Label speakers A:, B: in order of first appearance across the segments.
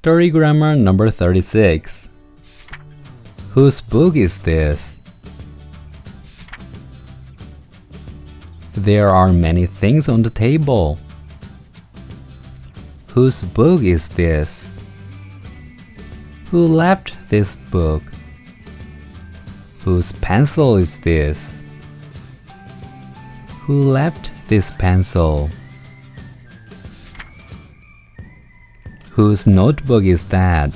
A: Story grammar number 36. Whose book is this? There are many things on the table. Whose book is this? Who left this book? Whose pencil is this? Who left this pencil? Whose notebook is that?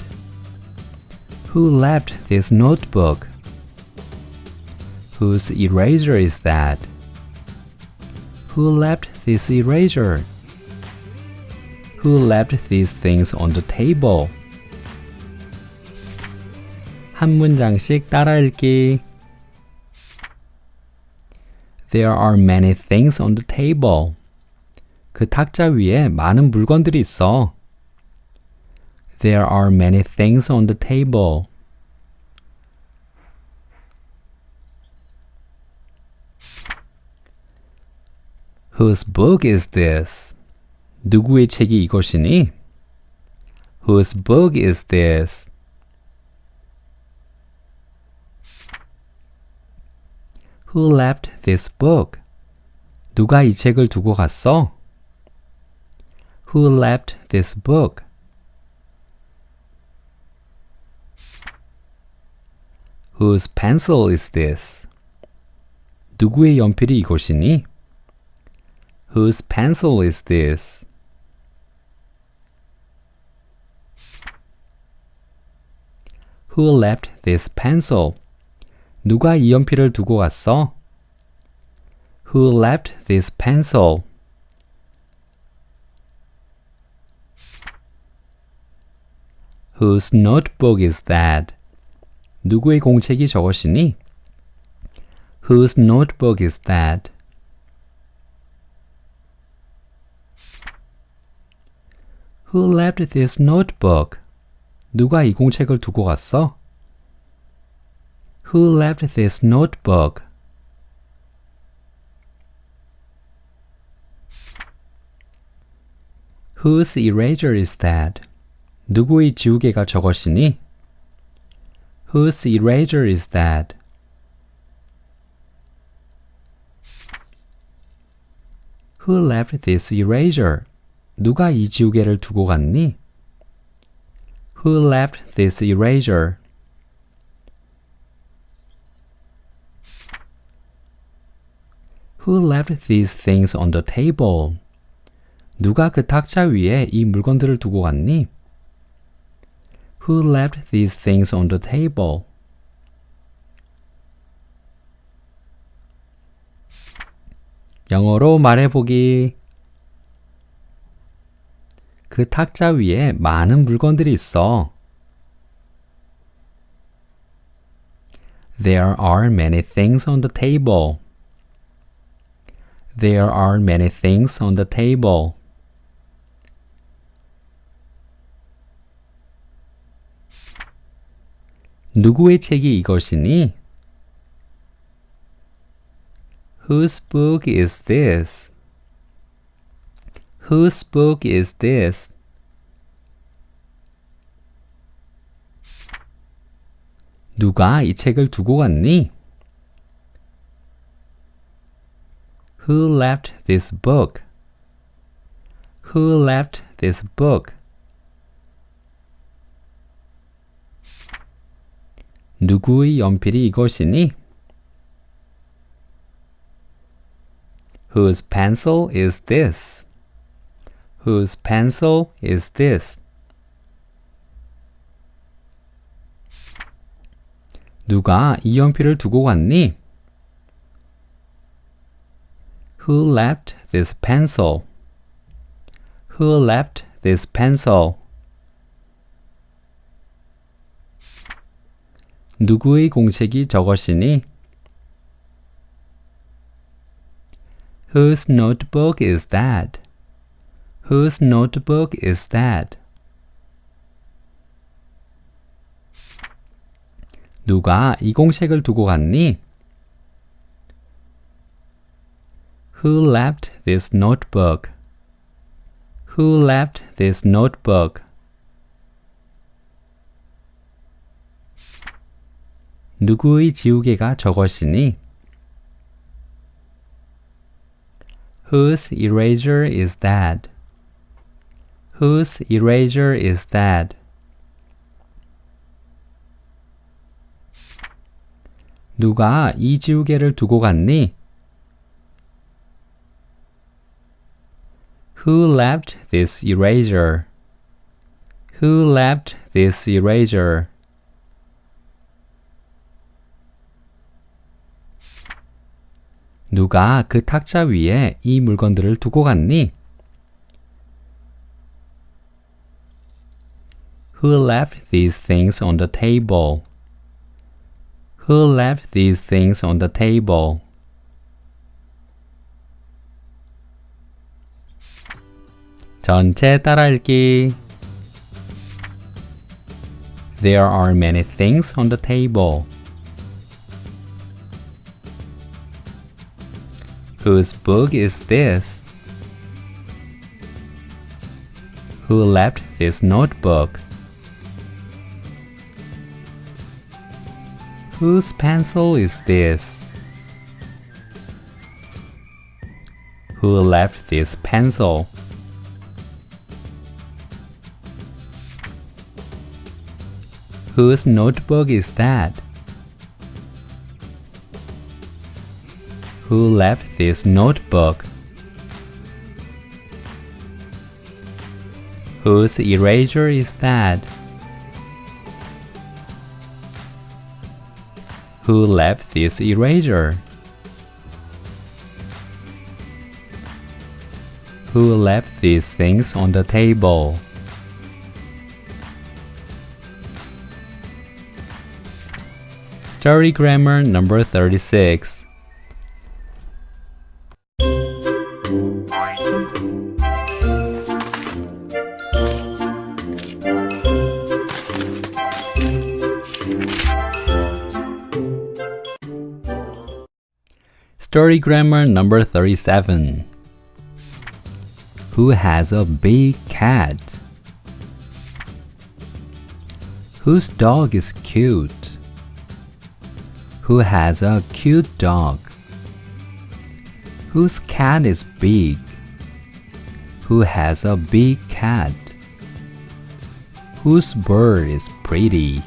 A: Who left this notebook? Whose eraser is that? Who left this eraser? Who left these things on the table? 한 문장씩 따라 읽기. There are many things on the table. 그 탁자 위에 많은 물건들이 있어. There are many things on the table. Whose book is this? 누구의 책이 이것이니? Whose book is this? Who left this book? 누가 이 책을 두고 갔어? Who left this book? Whose pencil is this? 누구의 연필이 이것이니? Whose pencil is this? Who left this pencil? 누가 이 연필을 두고 갔어? Who left this pencil? Whose notebook is that? 누구의 공책이 저것이니? Whose notebook is that? Who left this notebook? 누가 이 공책을 두고 갔어? Who left this notebook? Whose eraser is that? 누구의 지우개가 저것이니? Whose eraser is that? Who left this eraser? 누가 이 지우개를 두고 갔니? Who left this eraser? Who left these things on the table? 누가 그 탁자 위에 이 물건들을 두고 갔니? Who left these things on the table? 영어로 말해보기. 그 탁자 위에 많은 물건들이 있어. There are many things on the table. There are many things on the table. 누구의 책이 이것이니? Whose book is this? Whose book is this? 누가 이 책을 두고 갔니? Who left this book? Who left this book? 누구의 연필이 이것이니? Whose pencil is this? Whose pencil is this? 누가 이 연필을 두고 갔니? Who left this pencil? Who left this pencil? 누구의 공책이 저것이니? Whose notebook is that? Whose notebook is that? 누가 이 공책을 두고 갔니? Who left this notebook? Who left this notebook? 누구의 지우개가 저것이니? Whose eraser is that? Whose eraser is that? 누가 이 지우개를 두고 갔니? Who left this eraser? Who left this eraser? 누가 그 탁자 위에 이 물건들을 두고 갔니? Who left these things on the table? Who left these things on the table? 전체 따라 읽기. There are many things on the table. Whose book is this? Who left this notebook? Whose pencil is this? Who left this pencil? Whose notebook is that? Who left this notebook? Whose eraser is that? Who left this eraser? Who left these things on the table? Story grammar number 36. Story grammar number 37. Who has a big cat? Whose dog is cute? Who has a cute dog? Whose cat is big? Who has a big cat? Whose bird is pretty?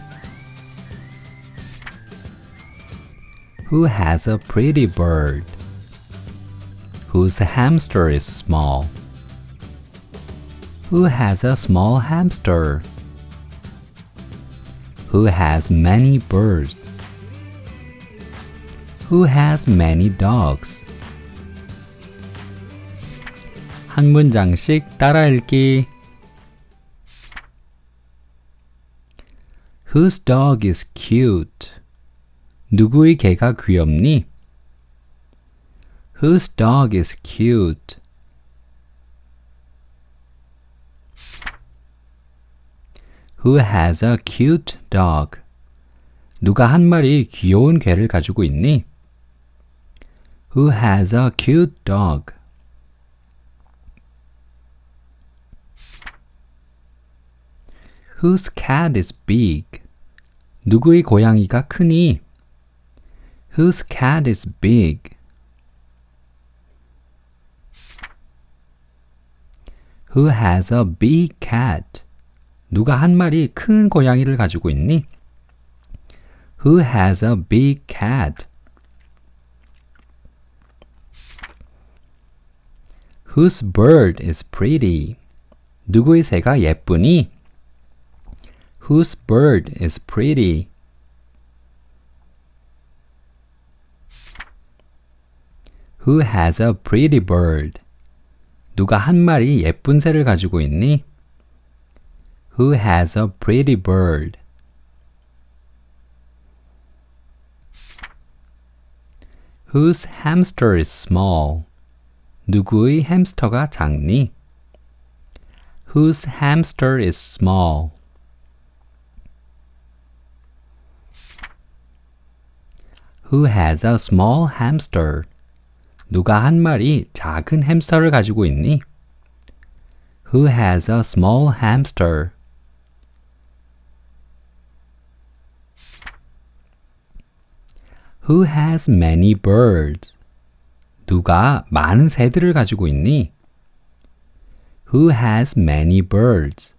A: Who has a pretty bird? Whose hamster is small? Who has a small hamster? Who has many birds? Who has many dogs? 한 문장씩 따라 읽기. Whose dog is cute? 누구의 개가 귀엽니? Whose dog is cute? Who has a cute dog? 누가 한 마리 귀여운 개를 가지고 있니? Who has a cute dog? Whose cat is big? 누구의 고양이가 크니? Whose cat is big? Who has a big cat? 누가 한 마리 큰 고양이를 가지고 있니? Who has a big cat? Whose bird is pretty? 누구의 새가 예쁘니? Whose bird is pretty? Who has a pretty bird? 누가 한 마리 예쁜 새를 가지고 있니? Who has a pretty bird? Whose hamster is small? 누구의 햄스터가 작니? Whose hamster is small? Who has a small hamster? 누가 한 마리 작은 햄스터를 가지고 있니? Who has a small hamster? Who has many birds? 누가 많은 새들을 가지고 있니? Who has many birds?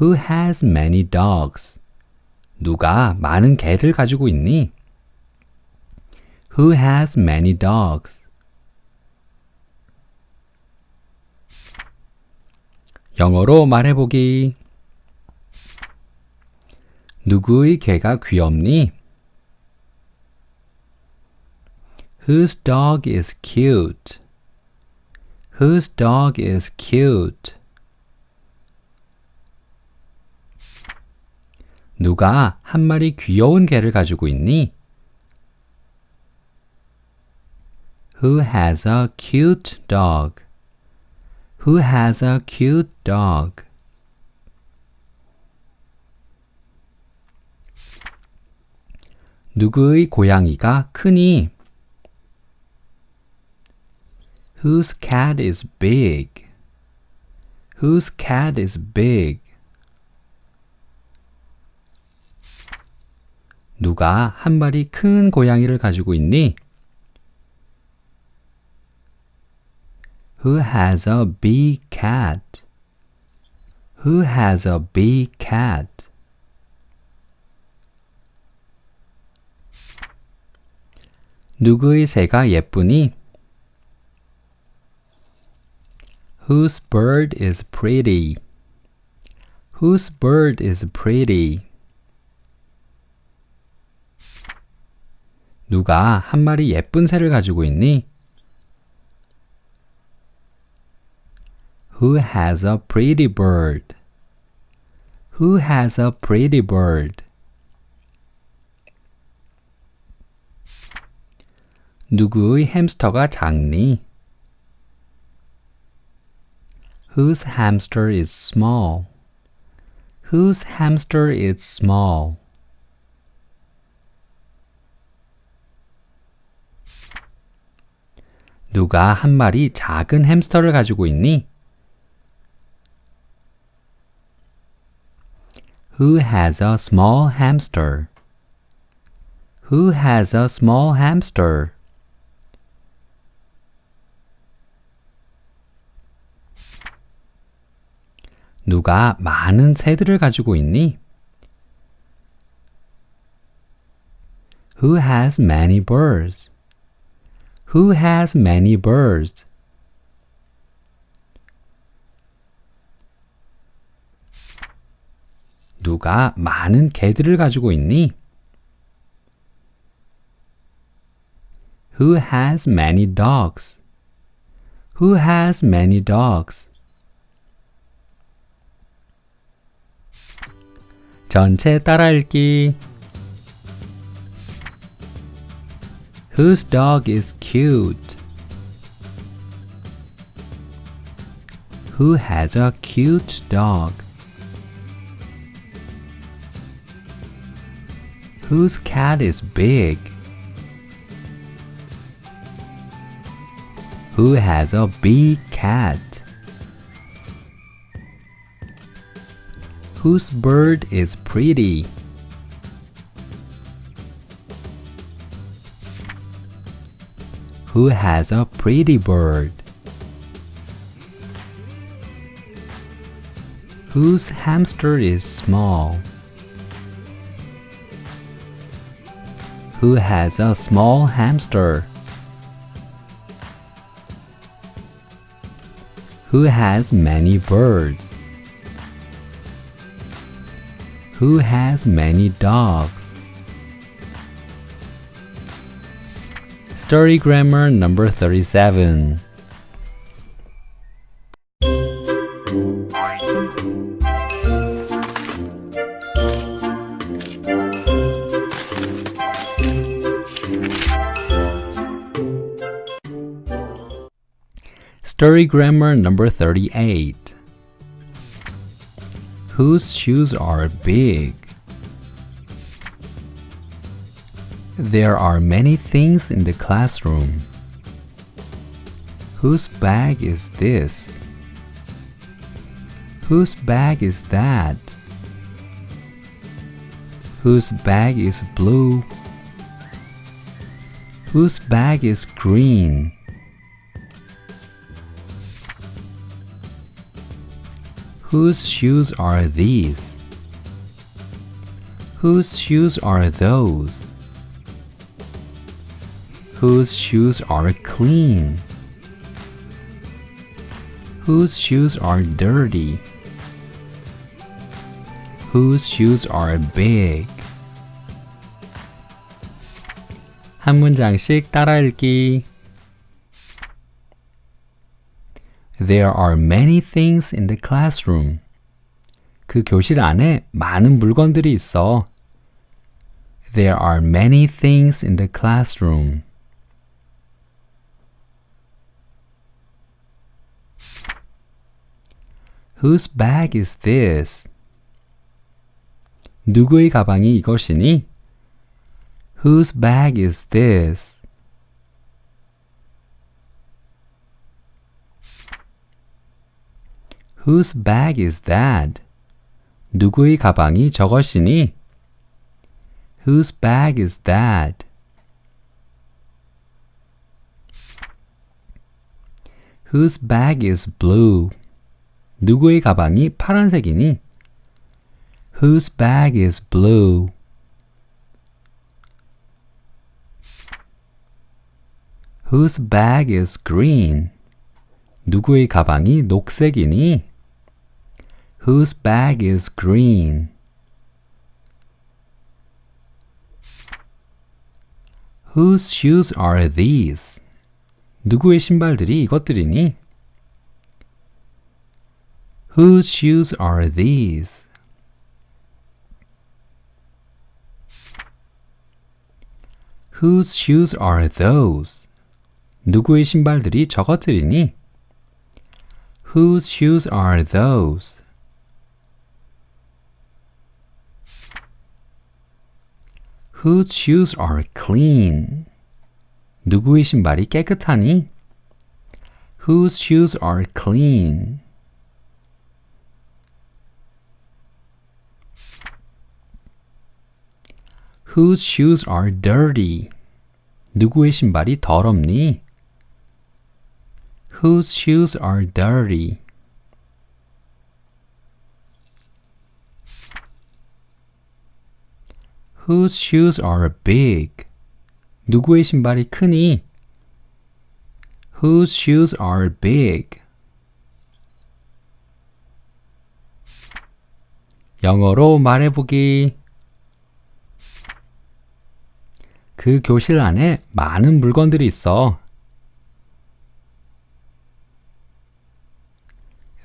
A: Who has many dogs? 누가 많은 개를 가지고 있니? Who has many dogs? 영어로 말해보기. 누구의 개가 귀엽니? Whose dog is cute? Whose dog is cute? 누가 한 마리 귀여운 개를 가지고 있니? Who has a cute dog? Who has a cute dog? 누구의 고양이가 크니? Whose cat is big? Whose cat is big? 누가 한 마리 큰 고양이를 가지고 있니? Who has a big cat? Who has a big cat? 누구의 새가 예쁘니? Whose bird is pretty? Whose bird is pretty? 누가 한 마리 예쁜 새를 가지고 있니? Who has a pretty bird? Who has a pretty bird? 누구의 햄스터가 작니? Whose hamster is small? Whose hamster is small? 누가 한 마리 작은 햄스터를 가지고 있니? Who has a small hamster? Who has a small hamster? 누가 많은 새들을 가지고 있니? Who has many birds? Who has many birds? 누가 많은 개들을 가지고 있니? Who has many dogs? Who has many dogs? 전체 따라 읽기. Whose dog is cute? Who has a cute dog? Whose cat is big? Who has a big cat? Whose bird is pretty? Who has a pretty bird? Whose hamster is small? Who has a small hamster? Who has many birds? Who has many dogs? Story grammar number 37. Story grammar number 38. Whose shoes are big? There are many things in the classroom. Whose bag is this? Whose bag is that? Whose bag is blue? Whose bag is green? Whose shoes are these? Whose shoes are those? Whose shoes are clean? Whose shoes are dirty? Whose shoes are big? 한 문장씩 따라 읽기. There are many things in the classroom. 그 교실 안에 많은 물건들이 있어. There are many things in the classroom. Whose bag is this? 누구의 가방이 이것이니? Whose bag is this? Whose bag is that? 누구의 가방이 저것이니? Whose bag is that? Whose bag is blue? 누구의 가방이 파란색이니? Whose bag is blue? Whose bag is green? 누구의 가방이 녹색이니? Whose bag is green? Whose shoes are these? 누구의 신발들이 이것들이니? Whose shoes are these? Whose shoes are those? 누구의 신발들이 저것들이니? Whose shoes are those? Whose shoes are clean? 누구의 신발이 깨끗하니? Whose shoes are clean? Whose shoes are dirty? 누구의 신발이 더럽니? Whose shoes are dirty? Whose shoes are big? 누구의 신발이 크니? Whose shoes are big? 영어로 말해보기. 그 교실 안에 많은 물건들이 있어.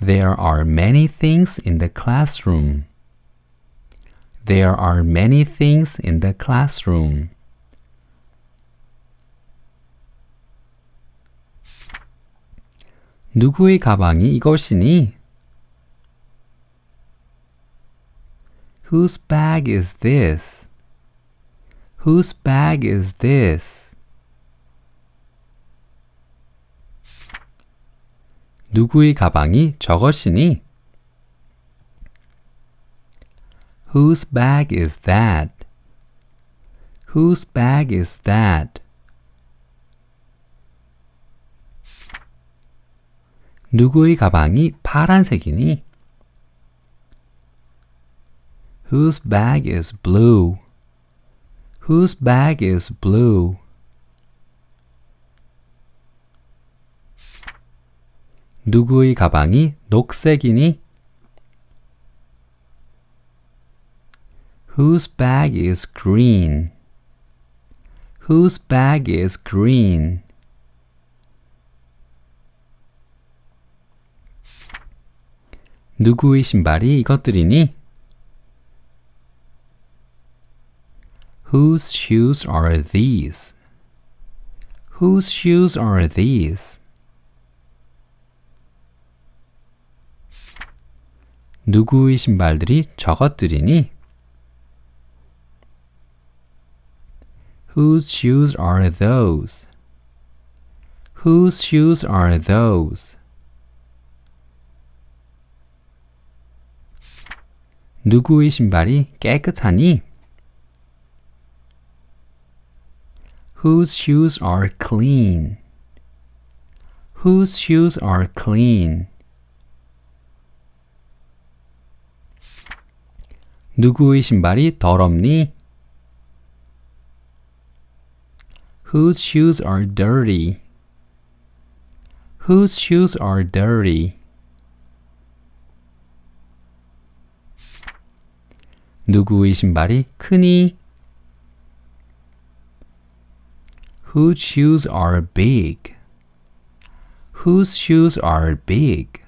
A: There are many things in the classroom. There are many things in the classroom. 누구의 가방이 이것이니? Whose bag is this? Whose bag is this? 누구의 가방이 저것이니? Whose bag is that? Whose bag is that? 누구의 가방이 파란색이니? Whose bag is blue? Whose bag is blue? 누구의 가방이 녹색이니? Whose bag is green? Whose bag is green? 누구의 신발이 이것들이니? Whose shoes are these? Whose shoes are these? 누구의 신발들이 저것들이니? Whose shoes are those? Whose shoes are those? 누구의 신발이 깨끗하니? Whose shoes are clean? Whose shoes are clean? 누구의 신발이 더럽니? Whose shoes are dirty? Whose shoes are dirty? 누구의 신발이 크니? Whose shoes are big? Whose shoes are big?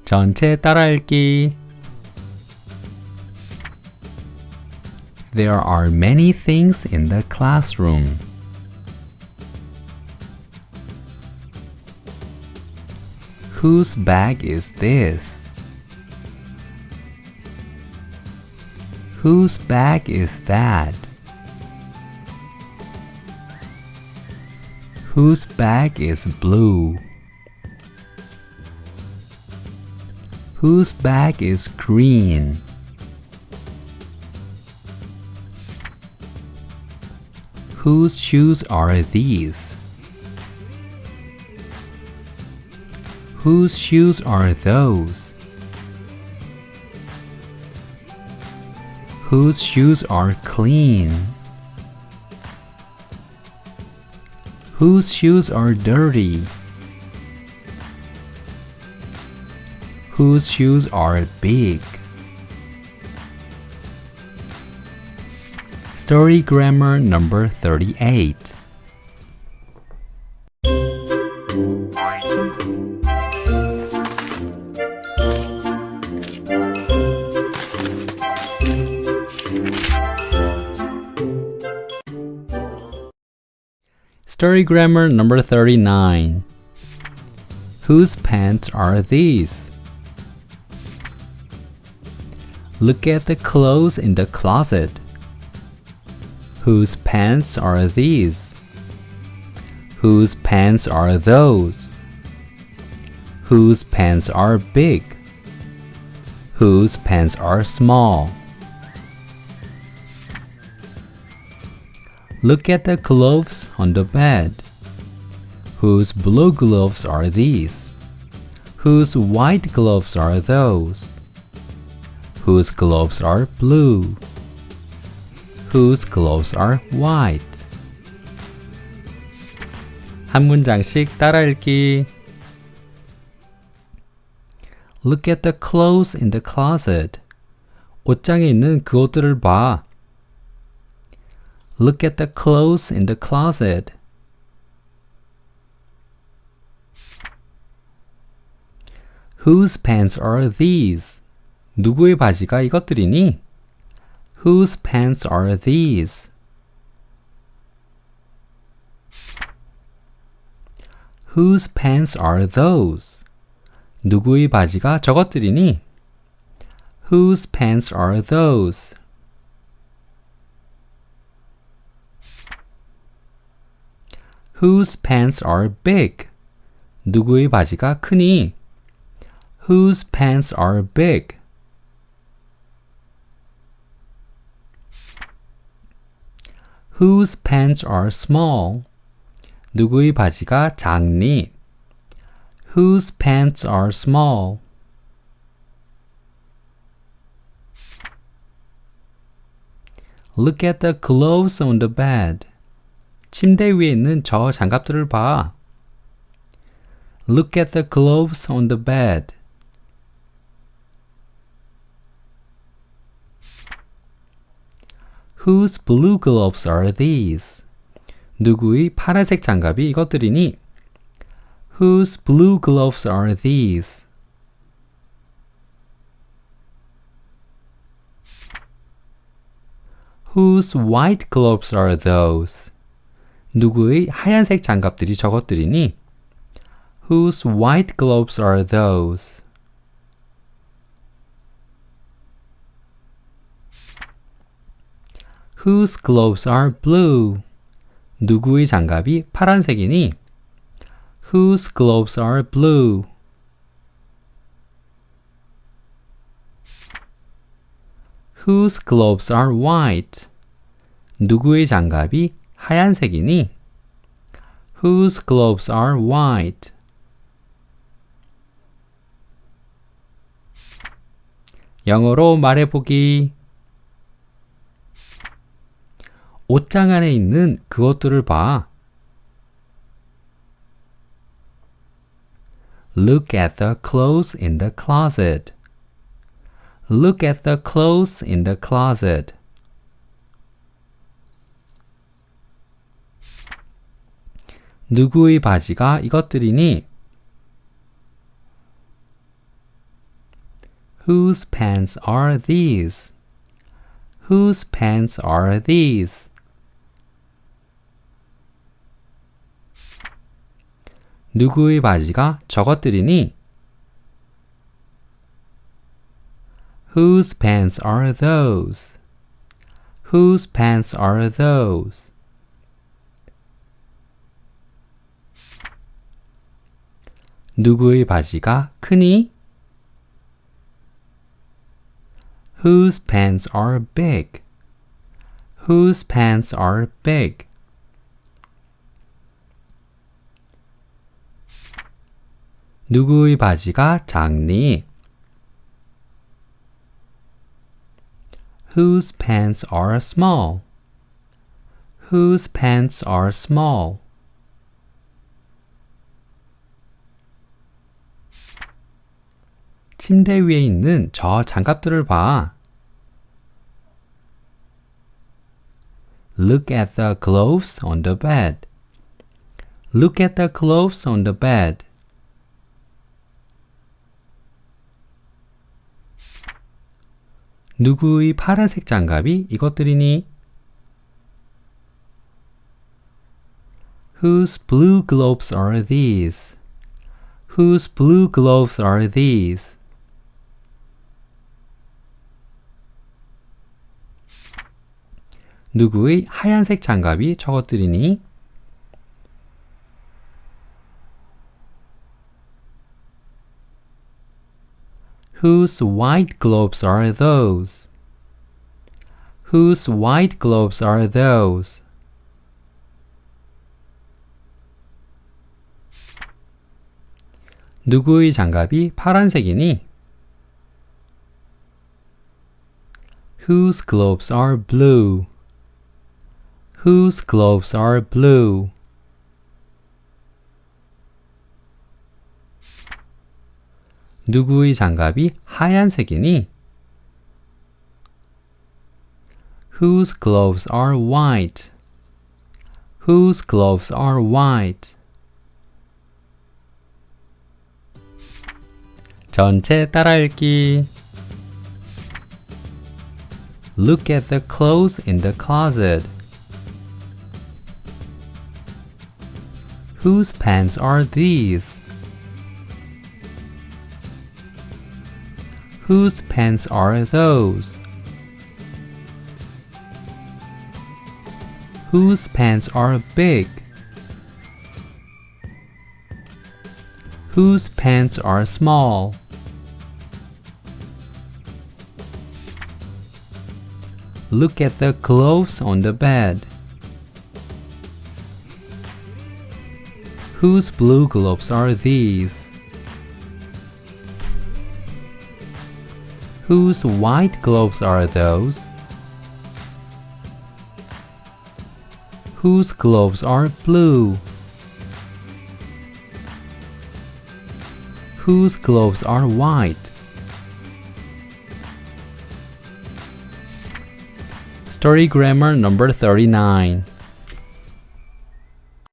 A: 전체 따라읽기. There are many things in the classroom. Whose bag is this? Whose bag is that? Whose bag is blue? Whose bag is green? Whose shoes are these? Whose shoes are those? Whose shoes are clean? Whose shoes are dirty? Whose shoes are big? Story grammar number 38. Story grammar number 39. Whose pants are these? Look at the clothes in the closet. Whose pants are these? Whose pants are those? Whose pants are big? Whose pants are small? Look at the gloves on the bed. Whose blue gloves are these? Whose white gloves are those? Whose gloves are blue? Whose gloves are white? 한 문장씩 따라 읽기. Look at the clothes in the closet. 옷장에 있는 그 옷들을 봐. Look at the clothes in the closet. Whose pants are these? 누구의 바지가 이것들이니? Whose pants are these? Whose pants are those? 누구의 바지가 저것들이니? Whose pants are those? Whose pants are big? 누구의 바지가 크니? Whose pants are big? Whose pants are small? 누구의 바지가 작니? Whose pants are small? Look at the clothes on the bed. 침대 위에 있는 저 장갑들을 봐. Look at the clothes on the bed. Whose blue gloves are these? 누구의 파란색 장갑이 이것들이니? Whose blue gloves are these? Whose white gloves are those? 누구의 하얀색 장갑들이 저것들이니? Whose white gloves are those? Whose gloves are blue? 누구의 장갑이 파란색이니? Whose gloves are blue? Whose gloves are white? 누구의 장갑이 하얀색이니? Whose gloves are white? 영어로 말해보기. 옷장 안에 있는 그것들을 봐. Look at the clothes in the closet. Look at the clothes in the closet. 누구의 바지가 이것들이니? Whose pants are these? Whose pants are these? 누구의 바지가 저것들이니? Whose pants are those? Whose pants are those? 누구의 바지가 크니? Whose pants are big? Whose pants are big? 누구의 바지가 작니? Whose pants are small? Whose pants are small? 침대 위에 있는 저 장갑들을 봐. Look at the clothes on the bed. Look at the clothes on the bed. 누구의 파란색 장갑이 이것들이니? Whose blue gloves are these? Whose blue gloves are these? 누구의 하얀색 장갑이 저것들이니? Whose white gloves are those? Whose white gloves are those? 누구의 장갑이 파란색이니? Whose gloves are blue? Whose gloves are blue? 누구의 장갑이 하얀색이니? Whose gloves are white? Whose gloves are white? 전체 따라 읽기. Look at the clothes in the closet. Whose pants are these? Whose pants are those? Whose pants are big? Whose pants are small? Look at the clothes on the bed. Whose blue gloves are these? Whose white gloves are those? Whose gloves are blue? Whose gloves are white? Story grammar number 39.